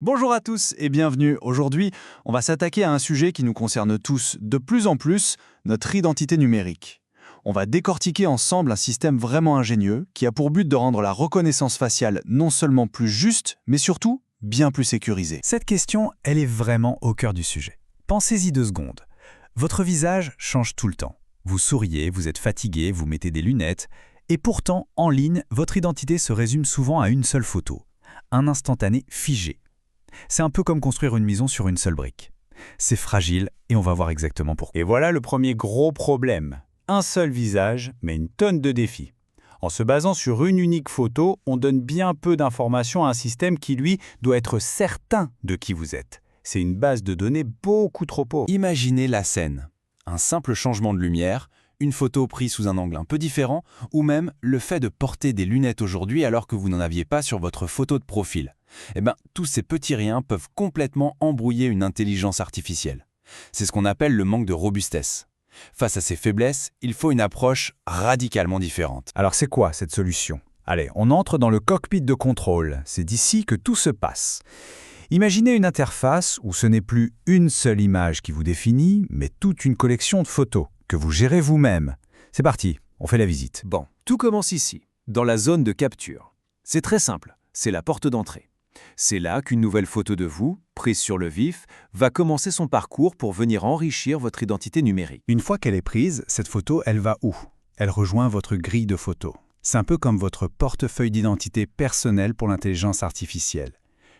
Bonjour à tous et bienvenue. Aujourd'hui, on va s'attaquer à un sujet qui nous concerne tous de plus en plus, notre identité numérique. On va décortiquer ensemble un système vraiment ingénieux qui a pour but de rendre la reconnaissance faciale non seulement plus juste, mais surtout bien plus sécurisée. Cette question, elle est vraiment au cœur du sujet. Pensez-y 2 secondes. Votre visage change tout le temps. Vous souriez, vous êtes fatigué, vous mettez des lunettes, et pourtant, en ligne, votre identité se résume souvent à une seule photo. Un instantané figé. C'est un peu comme construire une maison sur une seule brique. C'est fragile et on va voir exactement pourquoi. Et voilà le premier gros problème. Un seul visage, mais une tonne de défis. En se basant sur une unique photo, on donne bien peu d'informations à un système qui, lui, doit être certain de qui vous êtes. C'est une base de données beaucoup trop pauvre. Imaginez la scène. Un simple changement de lumière, une photo prise sous un angle un peu différent, ou même le fait de porter des lunettes aujourd'hui alors que vous n'en aviez pas sur votre photo de profil. Eh bien, tous ces petits riens peuvent complètement embrouiller une intelligence artificielle. C'est ce qu'on appelle le manque de robustesse. Face à ces faiblesses, il faut une approche radicalement différente. Alors c'est quoi cette solution? Allez, on entre dans le cockpit de contrôle. C'est d'ici que tout se passe. Imaginez une interface où ce n'est plus une seule image qui vous définit, mais toute une collection de photos que vous gérez vous-même. C'est parti, on fait la visite. Bon, tout commence ici, dans la zone de capture. C'est très simple, c'est la porte d'entrée. C'est là qu'une nouvelle photo de vous, prise sur le vif, va commencer son parcours pour venir enrichir votre identité numérique. Une fois qu'elle est prise, cette photo, elle va où? Elle rejoint votre grille de photos. C'est un peu comme votre portefeuille d'identité personnelle pour l'intelligence artificielle.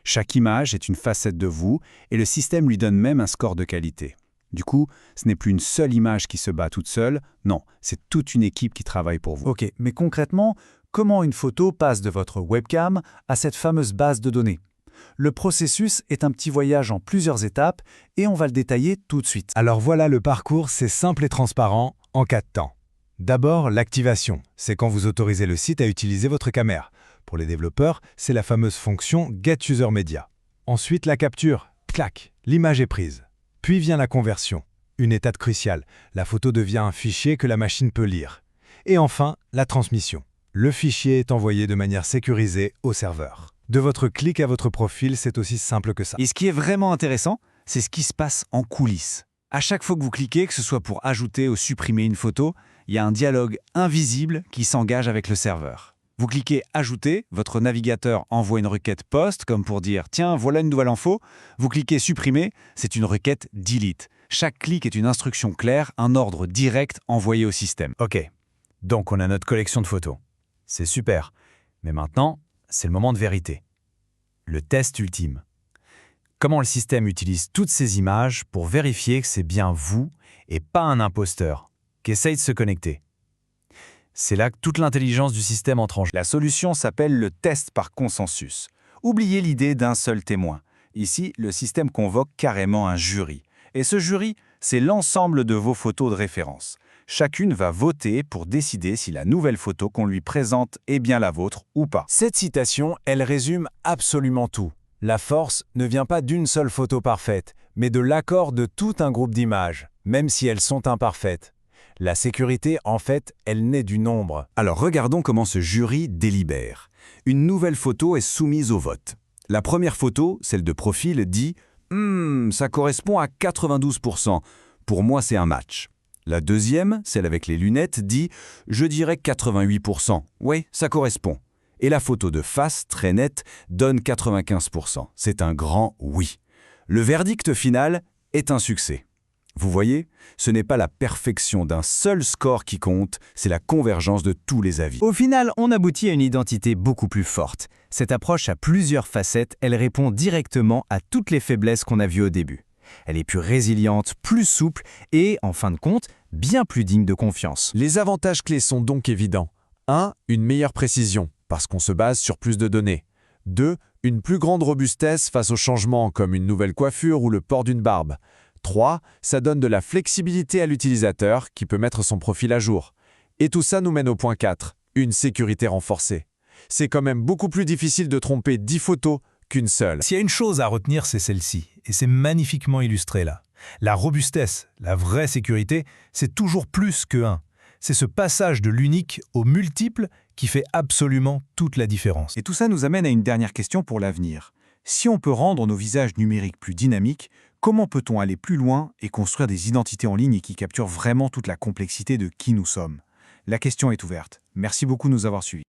Chaque image est une facette de vous et le système lui donne même un score de qualité. Du coup, ce n'est plus une seule image qui se bat toute seule, non, c'est toute une équipe qui travaille pour vous. Ok, mais concrètement, comment une photo passe de votre webcam à cette fameuse base de données? Le processus est un petit voyage en plusieurs étapes et on va le détailler tout de suite. Alors voilà le parcours, c'est simple et transparent en 4 temps. D'abord, l'activation, c'est quand vous autorisez le site à utiliser votre caméra. Pour les développeurs, c'est la fameuse fonction GetUserMedia. Ensuite, la capture, clac, l'image est prise. Puis vient la conversion, une étape cruciale. La photo devient un fichier que la machine peut lire. Et enfin, la transmission. Le fichier est envoyé de manière sécurisée au serveur. De votre clic à votre profil, c'est aussi simple que ça. Et ce qui est vraiment intéressant, c'est ce qui se passe en coulisses. À chaque fois que vous cliquez, que ce soit pour ajouter ou supprimer une photo, il y a un dialogue invisible qui s'engage avec le serveur. Vous cliquez « Ajouter », votre navigateur envoie une requête « Post » comme pour dire « Tiens, voilà une nouvelle info ». Vous cliquez « Supprimer », c'est une requête « Delete ». Chaque clic est une instruction claire, un ordre direct envoyé au système. Ok, donc on a notre collection de photos. C'est super, mais maintenant, c'est le moment de vérité. Le test ultime. Comment le système utilise toutes ces images pour vérifier que c'est bien vous et pas un imposteur qui essaye de se connecter? C'est là que toute l'intelligence du système entre en jeu. La solution s'appelle le test par consensus. Oubliez l'idée d'un seul témoin. Ici, le système convoque carrément un jury. Et ce jury, c'est l'ensemble de vos photos de référence. Chacune va voter pour décider si la nouvelle photo qu'on lui présente est bien la vôtre ou pas. Cette citation, elle résume absolument tout. La force ne vient pas d'une seule photo parfaite, mais de l'accord de tout un groupe d'images, même si elles sont imparfaites. La sécurité, en fait, elle naît du nombre. Alors regardons comment ce jury délibère. Une nouvelle photo est soumise au vote. La première photo, celle de profil, dit « ça correspond à 92%. Pour moi, c'est un match ». La deuxième, celle avec les lunettes, dit « je dirais 88%. Oui, ça correspond ». Et la photo de face, très nette, donne 95%. C'est un grand oui. Le verdict final est un succès. Vous voyez, ce n'est pas la perfection d'un seul score qui compte, c'est la convergence de tous les avis. Au final, on aboutit à une identité beaucoup plus forte. Cette approche a plusieurs facettes, elle répond directement à toutes les faiblesses qu'on a vues au début. Elle est plus résiliente, plus souple et, en fin de compte, bien plus digne de confiance. Les avantages clés sont donc évidents. 1. Une meilleure précision, parce qu'on se base sur plus de données. 2. Une plus grande robustesse face aux changements, comme une nouvelle coiffure ou le port d'une barbe. 3. Ça donne de la flexibilité à l'utilisateur qui peut mettre son profil à jour. Et tout ça nous mène au point 4, une sécurité renforcée. C'est quand même beaucoup plus difficile de tromper 10 photos qu'une seule. S'il y a une chose à retenir, c'est celle-ci, et c'est magnifiquement illustré là. La robustesse, la vraie sécurité, c'est toujours plus que 1. C'est ce passage de l'unique au multiple qui fait absolument toute la différence. Et tout ça nous amène à une dernière question pour l'avenir. Si on peut rendre nos visages numériques plus dynamiques, comment peut-on aller plus loin et construire des identités en ligne qui capturent vraiment toute la complexité de qui nous sommes? La question est ouverte. Merci beaucoup de nous avoir suivis.